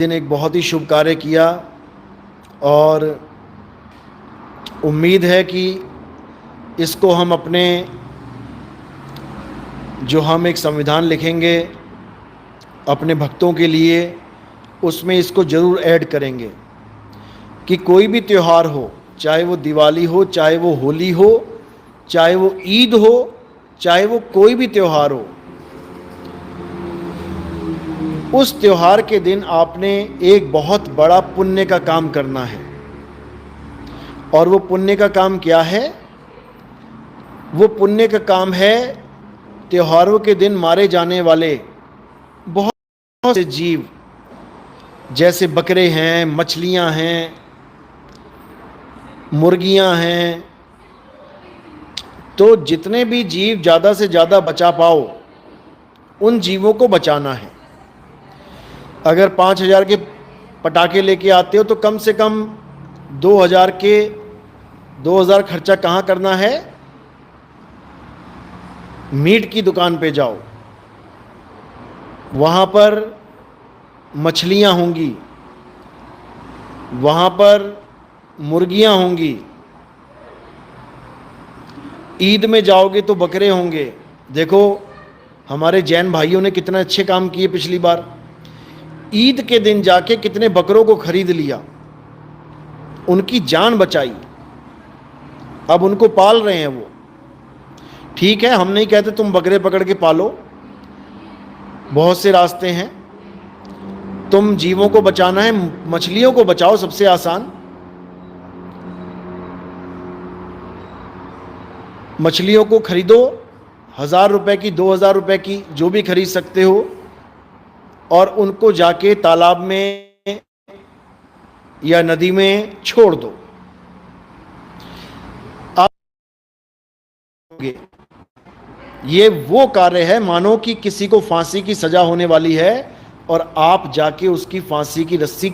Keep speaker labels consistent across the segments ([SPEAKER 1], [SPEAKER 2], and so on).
[SPEAKER 1] दिन एक बहुत ही शुभ कार्य किया और उम्मीद है कि इसको हम अपने जो हम एक संविधान लिखेंगे अपने भक्तों के लिए, उसमें इसको ज़रूर ऐड करेंगे कि कोई भी त्यौहार हो, चाहे वो दिवाली हो, चाहे वो होली हो, चाहे वो ईद हो, चाहे वो कोई भी त्यौहार हो, उस त्यौहार के दिन आपने एक बहुत बड़ा पुण्य का काम करना है। और वो पुण्य का काम क्या है? वो पुण्य का काम है त्योहारों के दिन मारे जाने वाले बहुत से जीव, जैसे बकरे हैं, मछलियां हैं, मुर्गियां हैं। तो जितने भी जीव ज़्यादा से ज़्यादा बचा पाओ, उन जीवों को बचाना है। अगर 5,000 के पटाखे लेके आते हो तो कम से कम 2,000 खर्चा कहाँ करना है? मीट की दुकान पे जाओ, वहाँ पर मछलियाँ होंगी, वहाँ पर मुर्गियाँ होंगी। ईद में जाओगे तो बकरे होंगे। देखो हमारे जैन भाइयों ने कितना अच्छे काम किए पिछली बार। ईद के दिन जाके कितने बकरों को खरीद लिया, उनकी जान बचाई, अब उनको पाल रहे हैं वो। ठीक है, हम नहीं कहते तुम बकरे पकड़ के पालो, बहुत से रास्ते हैं। तुम जीवों को बचाना है, मछलियों को बचाओ, सबसे आसान। मछलियों को खरीदो, 1,000 रुपए की, 2,000 रुपए की, जो भी खरीद सकते हो, और उनको जाके तालाब में या नदी में छोड़ दो। आप ये वो कार्य है मानो कि किसी को फांसी की सजा होने वाली है और आप जाके उसकी फांसी की रस्सी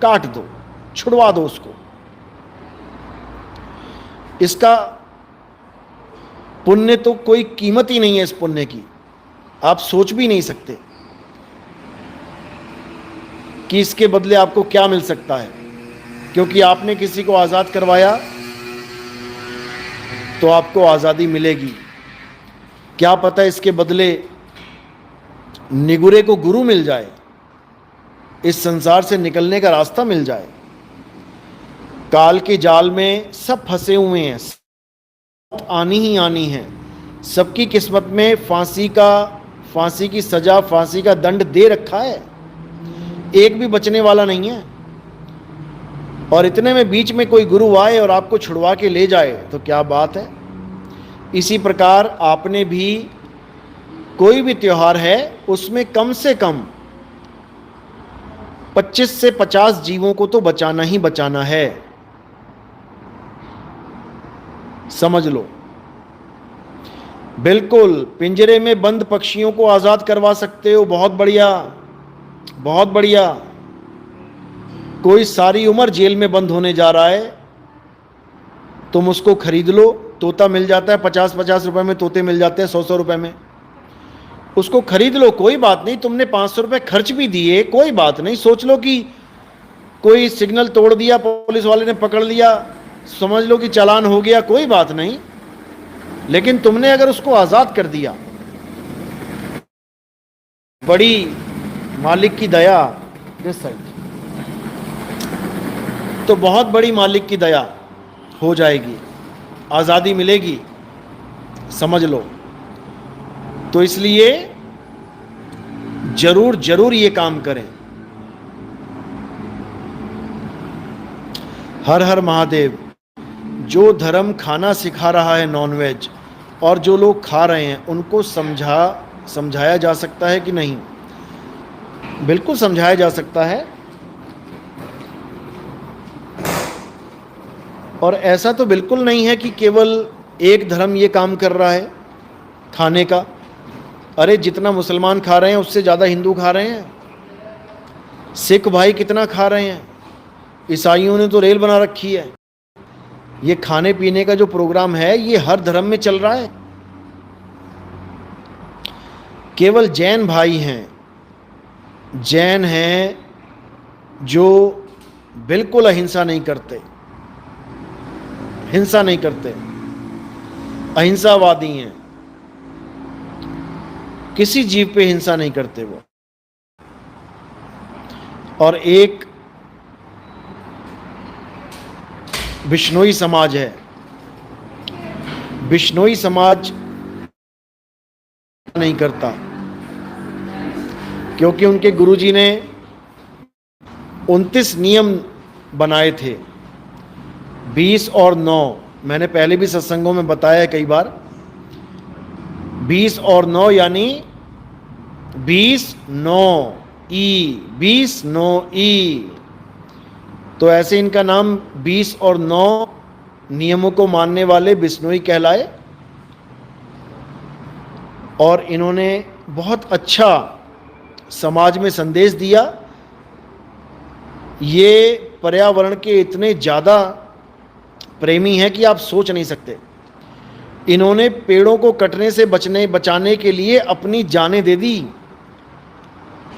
[SPEAKER 1] काट दो, छुड़वा दो उसको। इसका पुण्य तो कोई कीमत ही नहीं है, इस पुण्य की आप सोच भी नहीं सकते कि इसके बदले आपको क्या मिल सकता है। क्योंकि आपने किसी को आज़ाद करवाया तो आपको आज़ादी मिलेगी। क्या पता इसके बदले निगुरे को गुरु मिल जाए, इस संसार से निकलने का रास्ता मिल जाए। काल के जाल में सब फंसे हुए हैं, आनी ही आनी है। सबकी किस्मत में फांसी की सजा, फांसी का दंड दे रखा है, एक भी बचने वाला नहीं है। और इतने में बीच में कोई गुरु आए और आपको छुड़वा के ले जाए तो क्या बात है। इसी प्रकार आपने भी कोई भी त्यौहार है, उसमें कम से कम 25 से 50 जीवों को तो बचाना ही बचाना है, समझ लो। बिल्कुल पिंजरे में बंद पक्षियों को आज़ाद करवा सकते हो, बहुत बढ़िया, बहुत बढ़िया। कोई सारी उम्र जेल में बंद होने जा रहा है, तुम उसको खरीद लो, तोता मिल जाता है, 50-50 रुपए में तोते मिल जाते हैं, 100-100 रुपए में। उसको खरीद लो, कोई बात नहीं। तुमने 500 रुपए खर्च भी दिए, कोई बात नहीं। सोच लो कि कोई सिग्नल तोड़ दिया, पुलिस वाले ने पकड़ लिया, समझ लो कि चालान हो गया, कोई बात नहीं। लेकिन तुमने अगर उसको आज़ाद कर दिया, बड़ी मालिक की दया, दिस साइड, तो बहुत बड़ी मालिक की दया हो जाएगी, आज़ादी मिलेगी, समझ लो। तो इसलिए जरूर जरूर ये काम करें। हर हर महादेव। जो धर्म खाना सिखा रहा है नॉनवेज, और जो लोग खा रहे हैं, उनको समझाया जा सकता है कि नहीं? बिल्कुल समझाया जा सकता है। और ऐसा तो बिल्कुल नहीं है कि केवल एक धर्म ये काम कर रहा है खाने का। अरे जितना मुसलमान खा रहे हैं उससे ज़्यादा हिंदू खा रहे हैं, सिख भाई कितना खा रहे हैं, ईसाइयों ने तो रेल बना रखी है। ये खाने पीने का जो प्रोग्राम है ये हर धर्म में चल रहा है। केवल जैन भाई हैं, जैन हैं, जो बिल्कुल अहिंसा नहीं करते, हिंसा नहीं करते, अहिंसावादी हैं, किसी जीव पे हिंसा नहीं करते वो। और एक बिश्नोई समाज है, बिश्नोई समाज नहीं करता, क्योंकि उनके गुरुजी ने 29 नियम बनाए थे, 20 और 9। मैंने पहले भी सत्संगों में बताया है कई बार, 20 और 9 यानी 20 9 ई, 20 9 ई। तो ऐसे इनका नाम 20 और 9 नियमों को मानने वाले बिश्नोई कहलाए। और इन्होंने बहुत अच्छा समाज में संदेश दिया। ये पर्यावरण के इतने ज़्यादा प्रेमी हैं कि आप सोच नहीं सकते। इन्होंने पेड़ों को कटने से बचाने के लिए अपनी जानें दे दी।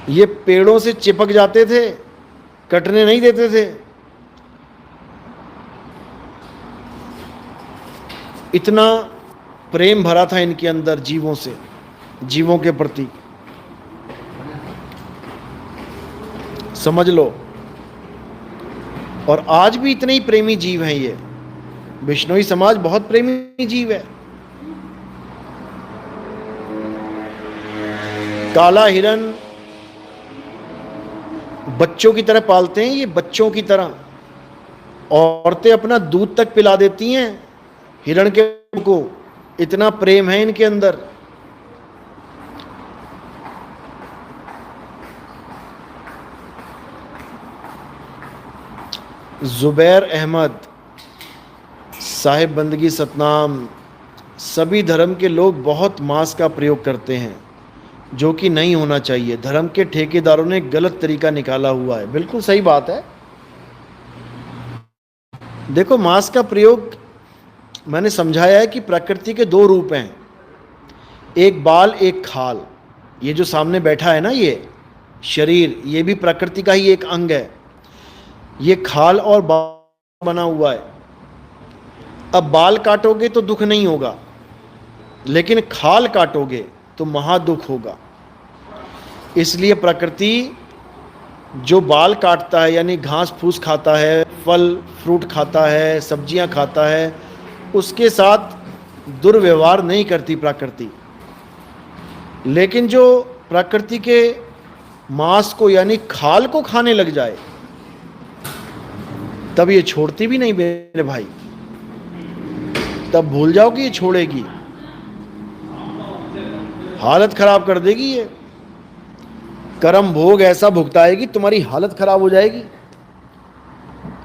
[SPEAKER 1] ये पेड़ों से चिपक जाते थे, कटने नहीं देते थे। इतना प्रेम भरा था इनके अंदर जीवों से, जीवों के प्रति, समझ लो। और आज भी इतने ही प्रेमी जीव हैं ये। बिश्नोई समाज बहुत प्रेमी जीव है। काला हिरन बच्चों की तरह पालते हैं ये, बच्चों की तरह। औरतें अपना दूध तक पिला देती हैं हिरण के को, इतना प्रेम है इनके अंदर। जुबैर अहमद साहिब बंदगी सतनाम, सभी धर्म के लोग बहुत मांस का प्रयोग करते हैं, जो कि नहीं होना चाहिए। धर्म के ठेकेदारों ने गलत तरीका निकाला हुआ है। बिल्कुल सही बात है। देखो, मांस का प्रयोग मैंने समझाया है कि प्रकृति के 2 रूप हैं, एक बाल एक खाल। ये जो सामने बैठा है ना, ये शरीर, ये भी प्रकृति का ही एक अंग है। ये खाल और बाल बना हुआ है। अब बाल काटोगे तो दुख नहीं होगा, लेकिन खाल काटोगे तो महादुख होगा। इसलिए प्रकृति जो बाल काटता है, यानी घास फूस खाता है, फल फ्रूट खाता है, सब्जियां खाता है, उसके साथ दुर्व्यवहार नहीं करती प्रकृति। लेकिन जो प्रकृति के मांस को यानी खाल को खाने लग जाए, तब ये छोड़ती भी नहीं मेरे भाई। तब भूल जाओ कि ये छोड़ेगी, हालत खराब कर देगी। ये कर्म भोग ऐसा भुगताएगी, तुम्हारी हालत खराब हो जाएगी।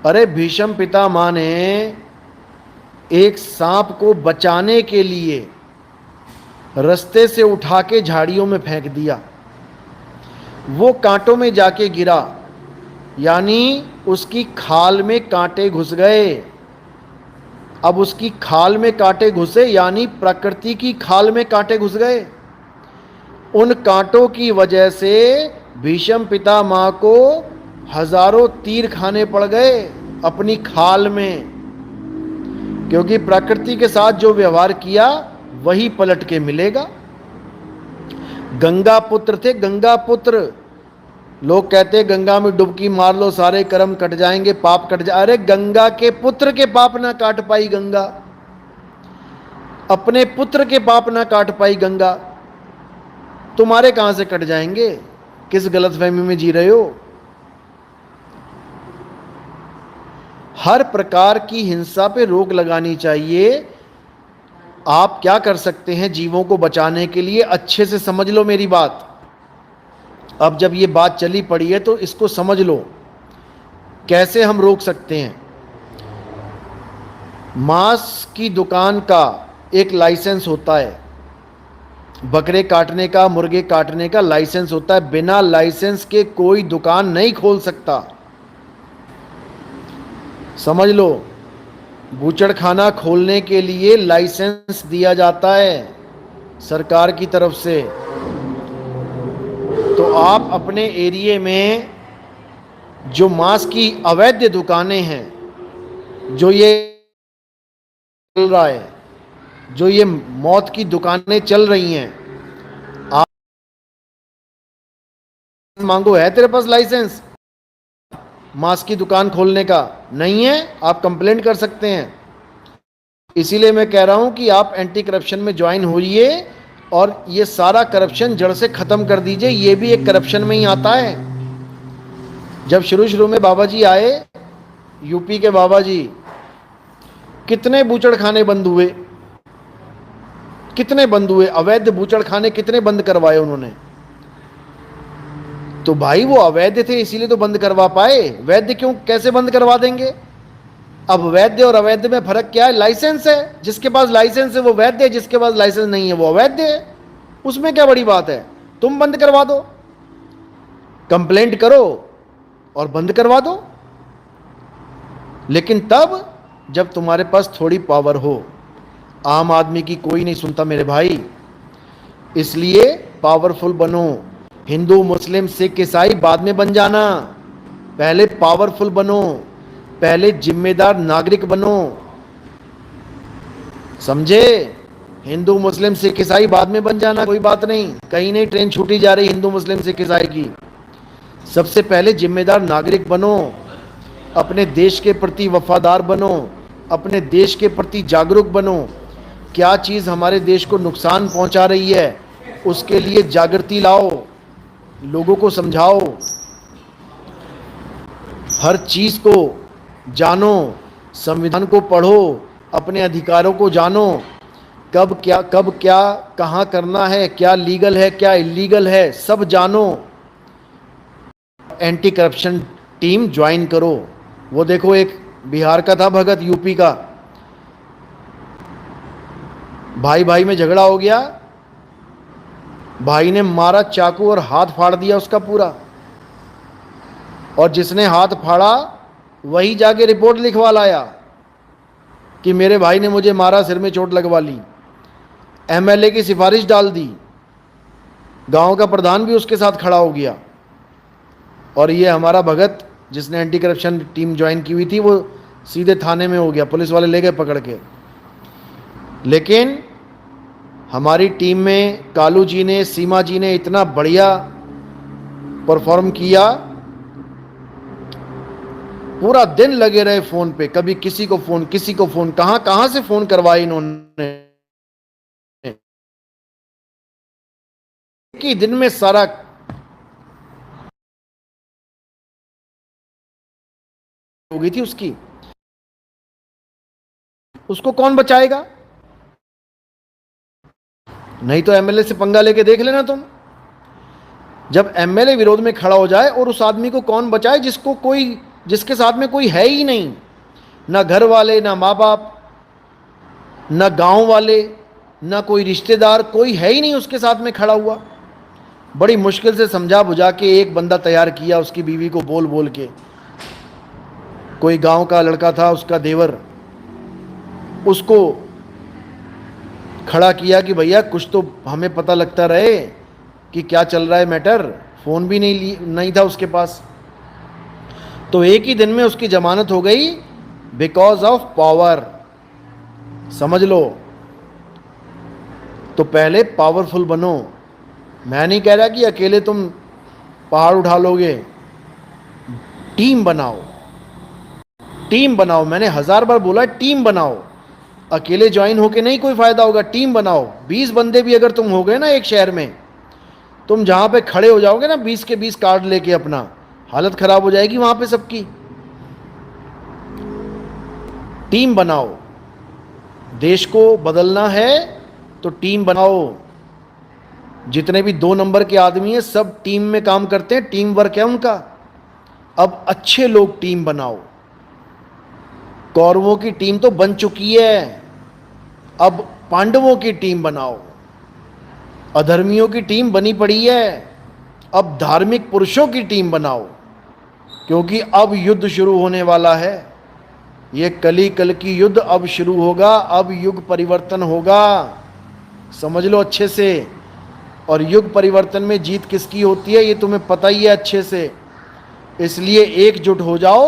[SPEAKER 1] अरे भीष्म पितामह ने एक सांप को बचाने के लिए रास्ते से उठा के झाड़ियों में फेंक दिया। वो कांटों में जाके गिरा, यानी उसकी खाल में कांटे घुस गए। अब उसकी खाल में कांटे घुसे, यानी प्रकृति की खाल में कांटे घुस गए। उन कांटों की वजह से भीष्म पितामह को हजारों तीर खाने पड़ गए अपनी खाल में, क्योंकि प्रकृति के साथ जो व्यवहार किया वही पलट के मिलेगा। गंगा पुत्र थे, गंगा पुत्र। लोग कहते गंगा में डुबकी मार लो सारे कर्म कट जाएंगे, पाप कट जाए। अरे गंगा के पुत्र के पाप ना काट पाई गंगा, अपने पुत्र के पाप ना काट पाई गंगा, तुम्हारे कहां से कट जाएंगे? किस गलतफहमी में जी रहे हो? हर प्रकार की हिंसा पे रोक लगानी चाहिए। आप क्या कर सकते हैं जीवों को बचाने के लिए? अच्छे से समझ लो मेरी बात। अब जब ये बात चली पड़ी है तो इसको समझ लो, कैसे हम रोक सकते हैं। मांस की दुकान का एक लाइसेंस होता है, बकरे काटने का, मुर्गे काटने का लाइसेंस होता है। बिना लाइसेंस के कोई दुकान नहीं खोल सकता, समझ लो। बूचड़ खाना खोलने के लिए लाइसेंस दिया जाता है सरकार की तरफ से। तो आप अपने एरिया में जो मांस की अवैध दुकानें हैं, जो ये चल रहा है, जो ये मौत की दुकानें चल रही हैं, आप मांगो, है तेरे पास लाइसेंस मांस की दुकान खोलने का? नहीं है, आप कंप्लेंट कर सकते हैं। इसीलिए मैं कह रहा हूं कि आप एंटी करप्शन में ज्वाइन होइए और ये सारा करप्शन जड़ से खत्म कर दीजिए। ये भी एक करप्शन में ही आता है। जब शुरू शुरू में बाबा जी आए, यूपी के बाबा जी, कितने बूचड़ खाने बंद हुए, कितने बंद हुए, अवैध बूचड़ खाने कितने बंद करवाए उन्होंने। तो भाई वो अवैध थे इसीलिए तो बंद करवा पाए, वैध क्यों, कैसे बंद करवा देंगे? अब वैध और अवैध में फर्क क्या है? लाइसेंस है, जिसके पास लाइसेंस है वो वैध है, जिसके पास लाइसेंस नहीं है वो अवैध है। उसमें क्या बड़ी बात है? तुम बंद करवा दो, कंप्लेंट करो और बंद करवा दो, लेकिन तब जब तुम्हारे पास थोड़ी पावर हो। आम आदमी की कोई नहीं सुनता मेरे भाई, इसलिए पावरफुल बनो। हिंदू मुस्लिम सिख ईसाई बाद में बन जाना, पहले पावरफुल बनो, पहले जिम्मेदार नागरिक बनो, समझे? हिंदू मुस्लिम सिख ईसाई बाद में बन जाना, कोई बात नहीं, कहीं नहीं ट्रेन छूटी जा रही हिंदू मुस्लिम सिख ईसाई की। सबसे पहले जिम्मेदार नागरिक बनो, अपने देश के प्रति वफादार बनो, अपने देश के प्रति जागरूक बनो। क्या चीज़ हमारे देश को नुकसान पहुंचा रही है उसके लिए जागृति लाओ, लोगों को समझाओ, हर चीज़ को जानो, संविधान को पढ़ो, अपने अधिकारों को जानो, कब क्या कहाँ करना है, क्या लीगल है क्या इलीगल है, सब जानो। एंटी करप्शन टीम ज्वाइन करो। वो देखो, एक बिहार का था भगत, यूपी का, भाई भाई में झगड़ा हो गया, भाई ने मारा चाकू और हाथ फाड़ दिया उसका पूरा, और जिसने हाथ फाड़ा वही जाके रिपोर्ट लिखवा लाया कि मेरे भाई ने मुझे मारा, सिर में चोट लगवा ली। एमएलए की सिफारिश डाल दी, गांव का प्रधान भी उसके साथ खड़ा हो गया, और ये हमारा भगत जिसने एंटी करप्शन टीम ज्वाइन की हुई थी वो सीधे थाने में हो गया, पुलिस वाले ले गए पकड़ के। लेकिन हमारी टीम में कालू जी ने, सीमा जी ने इतना बढ़िया परफॉर्म किया, पूरा दिन लगे रहे फोन पे, कभी किसी को फोन, किसी को फोन, कहां कहां से फोन करवाए इन्होंने, कि दिन में सारा हो गई थी उसकी। उसको कौन बचाएगा? नहीं तो एमएलए से पंगा लेके देख लेना तुम। जब एमएलए विरोध में खड़ा हो जाए, और उस आदमी को कौन बचाए जिसको कोई, जिसके साथ में कोई है ही नहीं, ना घर वाले, ना माँ बाप, ना गांव वाले, ना कोई रिश्तेदार, कोई है ही नहीं उसके साथ में खड़ा हुआ। बड़ी मुश्किल से समझा बुझा के एक बंदा तैयार किया, उसकी बीवी को बोल बोल के, कोई गांव का लड़का था उसका देवर, उसको खड़ा किया कि भैया कुछ तो हमें पता लगता रहे कि क्या चल रहा है मैटर। फ़ोन भी नहीं था उसके पास। तो एक ही दिन में उसकी जमानत हो गई, बिकॉज ऑफ पावर, समझ लो। तो पहले पावरफुल बनो। मैं नहीं कह रहा कि अकेले तुम पहाड़ उठा लोगे, टीम बनाओ, टीम बनाओ। मैंने 1000 बार बोला टीम बनाओ, अकेले ज्वाइन होके नहीं कोई फायदा होगा, टीम बनाओ। 20 बंदे भी अगर तुम हो गए ना एक शहर में, तुम जहां पे खड़े हो जाओगे ना 20 के 20 कार्ड लेके, अपना हालत खराब हो जाएगी वहां पे सबकी। टीम बनाओ, देश को बदलना है तो टीम बनाओ। जितने भी 2 नंबर के आदमी हैं सब टीम में काम करते हैं, टीम वर्क है उनका। अब अच्छे लोग टीम बनाओ। कौरवों की टीम तो बन चुकी है, अब पांडवों की टीम बनाओ। अधर्मियों की टीम बनी पड़ी है, अब धार्मिक पुरुषों की टीम बनाओ, क्योंकि अब युद्ध शुरू होने वाला है। ये कली कल की युद्ध अब शुरू होगा, अब युग परिवर्तन होगा, समझ लो अच्छे से। और युग परिवर्तन में जीत किसकी होती है ये तुम्हें पता ही है अच्छे से। इसलिए एकजुट हो जाओ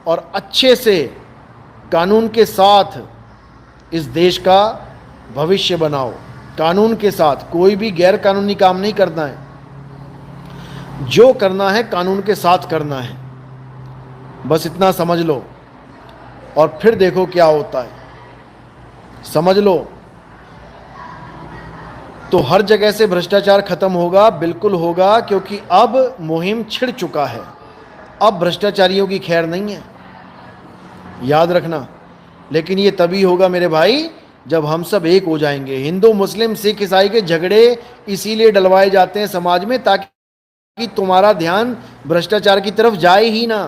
[SPEAKER 1] और अच्छे से कानून के साथ इस देश का भविष्य बनाओ। कानून के साथ, कोई भी गैर कानूनी काम नहीं करना है, जो करना है कानून के साथ करना है, बस इतना समझ लो और फिर देखो क्या होता है। समझ लो तो हर जगह से भ्रष्टाचार खत्म होगा, बिल्कुल होगा, क्योंकि अब मुहिम छिड़ चुका है। अब भ्रष्टाचारियों की खैर नहीं है, याद रखना। लेकिन ये तभी होगा मेरे भाई जब हम सब एक हो जाएंगे। हिंदू मुस्लिम सिख ईसाई के झगड़े इसीलिए डलवाए जाते हैं समाज में ताकि तुम्हारा ध्यान भ्रष्टाचार की तरफ जाए ही ना।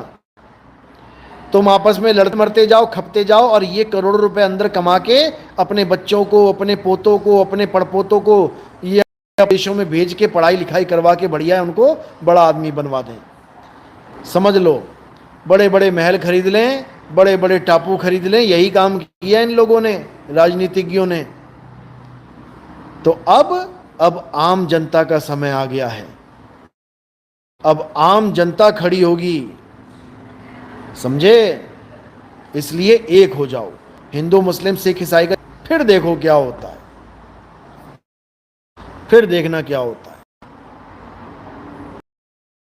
[SPEAKER 1] तुम आपस में लड़ते मरते जाओ, खपते जाओ और ये करोड़ों रुपए अंदर कमा के अपने बच्चों को, अपने पोतों को, अपने पड़पोतों को ये देशों में भेज के पढ़ाई लिखाई करवा के बढ़िया उनको बड़ा आदमी बनवा दें। समझ लो, बड़े बड़े महल खरीद लें, बड़े बड़े टापू खरीद लें, यही काम किया इन लोगों ने, राजनीतिज्ञों ने। तो अब आम जनता का समय आ गया है। अब आम जनता खड़ी होगी, समझे? इसलिए एक हो जाओ, हिंदू मुस्लिम सिख ईसाई का। फिर देखो क्या होता है, फिर देखना क्या होता है।